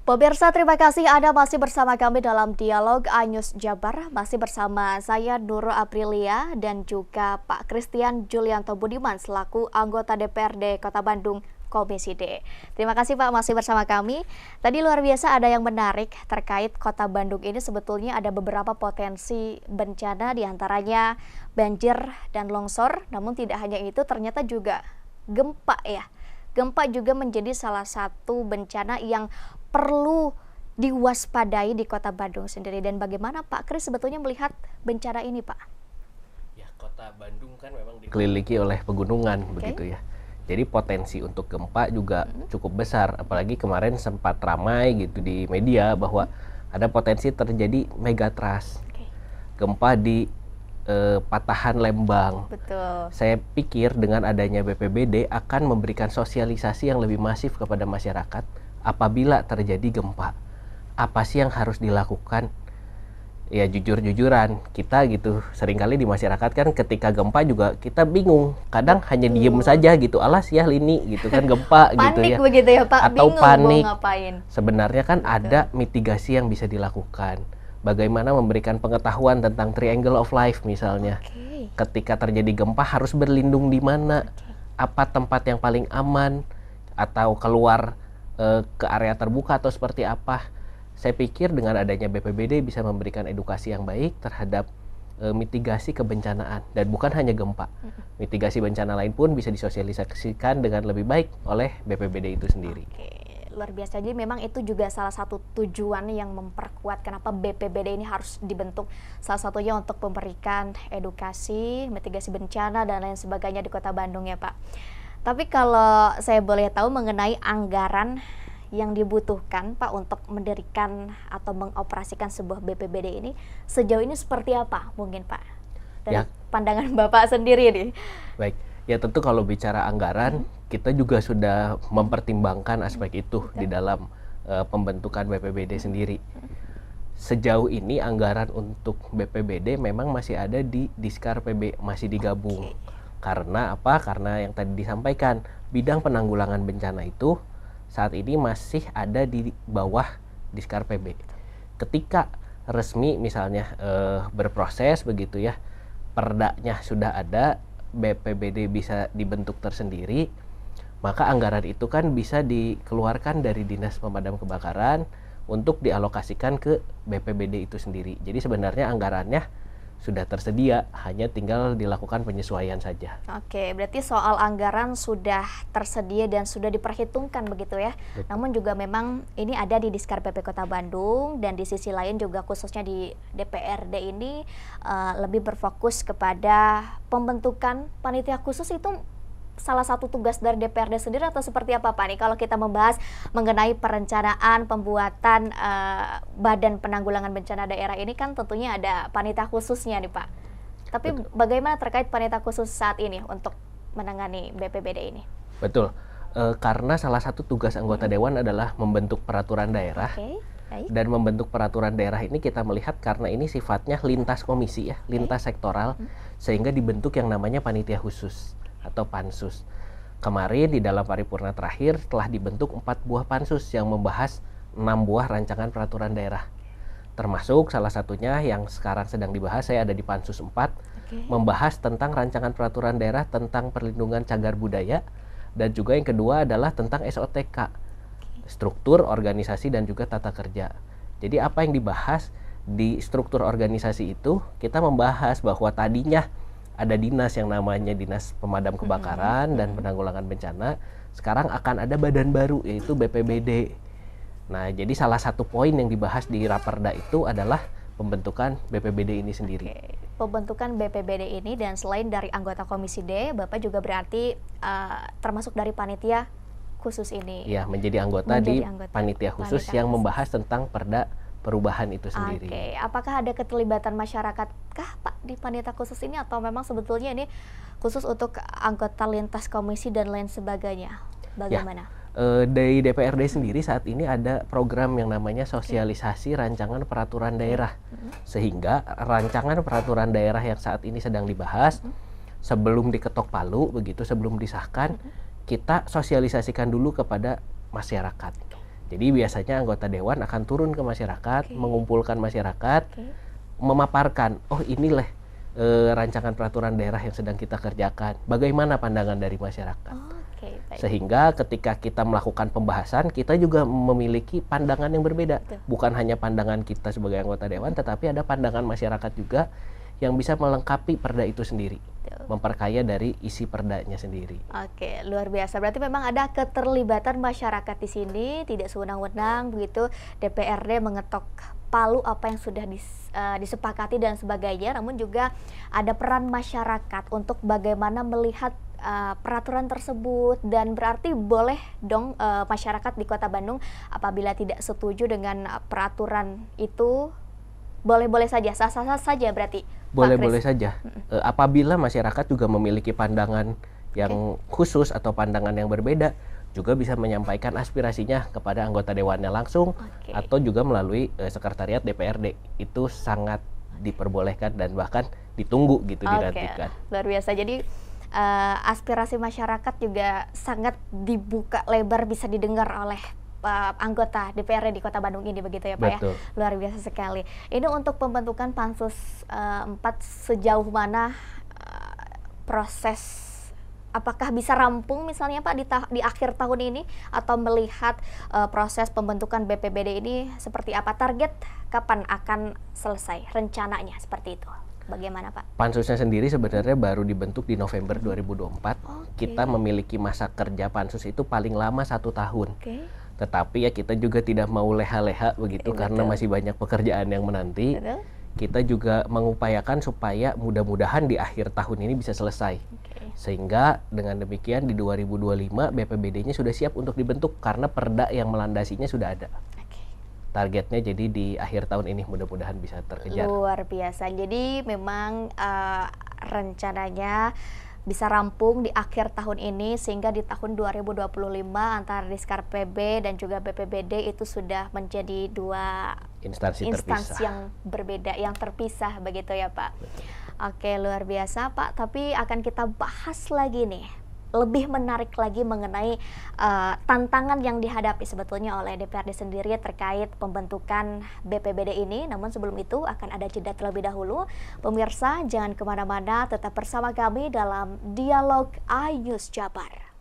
Pemirsa, terima kasih Anda masih bersama kami dalam Dialog Anyus Jabar. Masih bersama saya Nurul Aprilia dan juga Pak Christian Julianto Budiman selaku anggota DPRD Kota Bandung Komisi D. Terima kasih Pak masih bersama kami. Tadi luar biasa ada yang menarik terkait Kota Bandung ini, sebetulnya ada beberapa potensi bencana diantaranya banjir dan longsor. Namun tidak hanya itu, ternyata juga gempa ya. Gempa juga menjadi salah satu bencana yang perlu diwaspadai di Kota Bandung sendiri. Dan bagaimana Pak Kris sebetulnya melihat bencana ini, Pak? Ya, Kota Bandung kan memang dikelilingi oleh pegunungan, begitu ya. Jadi potensi untuk gempa juga cukup besar. Apalagi kemarin sempat ramai gitu di media bahwa ada potensi terjadi megatrust. Gempa di Patahan Lembang. Betul. Saya pikir dengan adanya BPBD akan memberikan sosialisasi yang lebih masif kepada masyarakat apabila terjadi gempa. Apa sih yang harus dilakukan? Ya jujur-jujuran kita gitu, seringkali di masyarakat kan ketika gempa juga kita bingung. Kadang hanya diem saja gitu, alas ya Lini gitu kan gempa gitu ya. Panik begitu ya Pak, atau bingung panik. mau ngapain. Sebenarnya kan ada mitigasi yang bisa dilakukan. Bagaimana memberikan pengetahuan tentang triangle of life misalnya. Ketika terjadi gempa harus berlindung di mana, apa tempat yang paling aman, atau keluar ke area terbuka atau seperti apa. Saya pikir dengan adanya BPBD bisa memberikan edukasi yang baik terhadap mitigasi kebencanaan, dan bukan hanya gempa. Mitigasi bencana lain pun bisa disosialisasikan dengan lebih baik oleh BPBD itu sendiri. Luar biasa. Jadi memang itu juga salah satu tujuan yang memperkuat kenapa BPBD ini harus dibentuk. Salah satunya untuk memberikan edukasi, mitigasi bencana dan lain sebagainya di Kota Bandung ya Pak. Tapi kalau saya boleh tahu mengenai anggaran yang dibutuhkan Pak untuk mendirikan atau mengoperasikan sebuah BPBD ini, sejauh ini seperti apa mungkin Pak? Dari pandangan Bapak sendiri nih. Baik, ya tentu kalau bicara anggaran, kita juga sudah mempertimbangkan aspek itu di dalam pembentukan BPBD sendiri. Sejauh ini anggaran untuk BPBD memang masih ada di Diskar PB, masih digabung. Karena apa? Karena yang tadi disampaikan, bidang penanggulangan bencana itu saat ini masih ada di bawah Diskar PB. Ketika resmi misalnya berproses begitu ya, perdanya sudah ada, BPBD bisa dibentuk tersendiri, maka anggaran itu kan bisa dikeluarkan dari Dinas Pemadam Kebakaran untuk dialokasikan ke BPBD itu sendiri. Jadi sebenarnya anggarannya sudah tersedia, hanya tinggal dilakukan penyesuaian saja. Oke, berarti soal anggaran sudah tersedia dan sudah diperhitungkan begitu ya. Betul. Namun juga memang ini ada di Diskar PP Kota Bandung, dan di sisi lain juga khususnya di DPRD ini lebih berfokus kepada pembentukan panitia khusus. Itu salah satu tugas dari DPRD sendiri atau seperti apa Pak nih kalau kita membahas mengenai perencanaan pembuatan Badan Penanggulangan Bencana Daerah ini, kan tentunya ada panitia khususnya nih Pak. Tapi bagaimana terkait panitia khusus saat ini untuk menangani BPBD ini? Betul, karena salah satu tugas anggota dewan adalah membentuk peraturan daerah. Dan membentuk peraturan daerah ini kita melihat karena ini sifatnya lintas komisi ya, lintas sektoral, sehingga dibentuk yang namanya panitia khusus atau pansus. Kemarin di dalam paripurna terakhir telah dibentuk 4 buah pansus yang membahas 6 buah rancangan peraturan daerah. Termasuk salah satunya yang sekarang sedang dibahas, saya ada di pansus 4, membahas tentang rancangan peraturan daerah tentang perlindungan cagar budaya, dan juga yang kedua adalah tentang SOTK, struktur organisasi dan juga tata kerja. Jadi apa yang dibahas di struktur organisasi itu, kita membahas bahwa tadinya ada dinas yang namanya Dinas Pemadam Kebakaran dan Penanggulangan Bencana, sekarang akan ada badan baru yaitu BPBD. Nah, jadi salah satu poin yang dibahas di Raperda itu adalah pembentukan BPBD ini sendiri. Pembentukan BPBD ini, dan selain dari anggota Komisi D, Bapak juga berarti termasuk dari panitia khusus ini. Ya, menjadi anggota di panitia khusus yang membahas tentang perda perubahan itu sendiri. Apakah ada keterlibatan masyarakat kah Pak di panitia khusus ini, atau memang sebetulnya ini khusus untuk anggota lintas komisi dan lain sebagainya? Bagaimana? Dari DPRD sendiri saat ini ada program yang namanya sosialisasi rancangan peraturan daerah. Sehingga rancangan peraturan daerah yang saat ini sedang dibahas, sebelum diketok palu begitu, sebelum disahkan, kita sosialisasikan dulu kepada masyarakat. Jadi biasanya anggota dewan akan turun ke masyarakat, mengumpulkan masyarakat, memaparkan, oh inilah rancangan peraturan daerah yang sedang kita kerjakan. Bagaimana pandangan dari masyarakat? Sehingga ketika kita melakukan pembahasan, kita juga memiliki pandangan yang berbeda. Bukan hanya pandangan kita sebagai anggota dewan, tetapi ada pandangan masyarakat juga yang bisa melengkapi perda itu sendiri, memperkaya dari isi perdanya sendiri. Oke, luar biasa. Berarti memang ada keterlibatan masyarakat di sini, tidak sewenang-wenang begitu DPRD mengetok palu apa yang sudah disepakati dan sebagainya, namun juga ada peran masyarakat untuk bagaimana melihat peraturan tersebut, dan berarti boleh dong masyarakat di Kota Bandung apabila tidak setuju dengan peraturan itu, boleh-boleh saja, sah-sah saja berarti. Boleh-boleh saja. Apabila masyarakat juga memiliki pandangan yang khusus atau pandangan yang berbeda, juga bisa menyampaikan aspirasinya kepada anggota dewannya langsung atau juga melalui sekretariat DPRD. Itu sangat diperbolehkan dan bahkan ditunggu gitu, dinantikan. Luar biasa. Jadi aspirasi masyarakat juga sangat dibuka lebar, bisa didengar oleh anggota DPRD di Kota Bandung ini, begitu ya Pak? Betul. Ya? Luar biasa sekali. Ini untuk pembentukan Pansus 4 sejauh mana proses, apakah bisa rampung misalnya Pak di akhir tahun ini, atau melihat proses pembentukan BPBD ini seperti apa? Target kapan akan selesai rencananya seperti itu? Bagaimana Pak? Pansusnya sendiri sebenarnya baru dibentuk di November 2024. Kita memiliki masa kerja pansus itu paling lama 1 tahun. Tetapi ya kita juga tidak mau leha-leha begitu, karena masih banyak pekerjaan yang menanti. Kita juga mengupayakan supaya mudah-mudahan di akhir tahun ini bisa selesai. Sehingga dengan demikian di 2025 BPBD-nya sudah siap untuk dibentuk karena perda yang melandasinya sudah ada. Targetnya jadi di akhir tahun ini mudah-mudahan bisa terkejar. Luar biasa. Jadi memang rencananya bisa rampung di akhir tahun ini, sehingga di tahun 2025 antara Diskar PB dan juga BPBD itu sudah menjadi dua instansi yang berbeda, yang terpisah begitu ya Pak. Betul. Oke, luar biasa Pak. Tapi akan kita bahas lagi nih, lebih menarik lagi mengenai tantangan yang dihadapi sebetulnya oleh DPRD sendiri terkait pembentukan BPBD ini. Namun sebelum itu akan ada jeda terlebih dahulu. Pemirsa, jangan kemana-mana, tetap bersama kami dalam Dialog iNews Jabar.